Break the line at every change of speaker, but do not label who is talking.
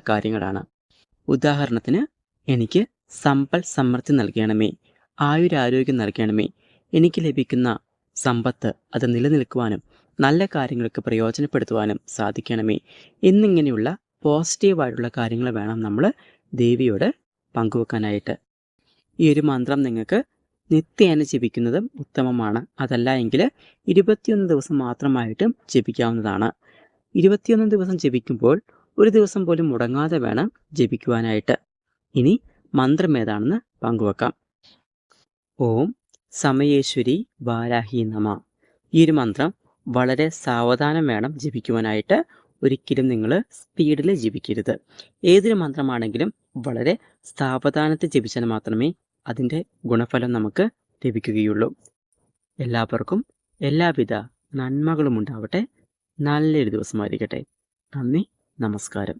കാര്യങ്ങളാണ്. ഉദാഹരണത്തിന്, എനിക്ക് സമ്പൽ സമൃദ്ധി നൽകണമേ, ആയുരാരോഗ്യം നൽകണമേ, എനിക്ക് ലഭിക്കുന്ന സമ്പത്ത് അത് നിലനിൽക്കുവാനും നല്ല കാര്യങ്ങൾക്ക് പ്രയോജനപ്പെടുത്തുവാനും സാധിക്കണമേ എന്നിങ്ങനെയുള്ള പോസിറ്റീവായിട്ടുള്ള കാര്യങ്ങൾ വേണം നമ്മൾ ദേവിയോട് പങ്കുവെക്കാനായിട്ട്. ഈ ഒരു മന്ത്രം നിങ്ങൾക്ക് നിത്യേന ജപിക്കുന്നതും ഉത്തമമാണ്. അതല്ല എങ്കിൽ 21 ദിവസം മാത്രമായിട്ടും ജപിക്കാവുന്നതാണ്. 21 ദിവസം ജപിക്കുമ്പോൾ ഒരു ദിവസം പോലും മുടങ്ങാതെ വേണം ജപിക്കുവാനായിട്ട്. ഇനി മന്ത്രം ഏതാണെന്ന് പങ്കുവെക്കാം. ഓം സമയേശ്വരി വാരാഹി നമ. ഈ ഒരു മന്ത്രം വളരെ സാവധാനം വേണം ജപിക്കുവാനായിട്ട്. ഒരിക്കലും നിങ്ങൾ സ്പീഡിൽ ജപിക്കരുത്. ഏതൊരു മന്ത്രമാണെങ്കിലും വളരെ സാവധാനത്തിൽ ജപിച്ചാൽ മാത്രമേ അതിൻ്റെ ഗുണഫലം നമുക്ക് ലഭിക്കുകയുള്ളൂ. എല്ലാവർക്കും എല്ലാവിധ നന്മകളും ഉണ്ടാവട്ടെ. നല്ലൊരു ദിവസമായിരിക്കട്ടെ. നന്ദി, നമസ്കാരം.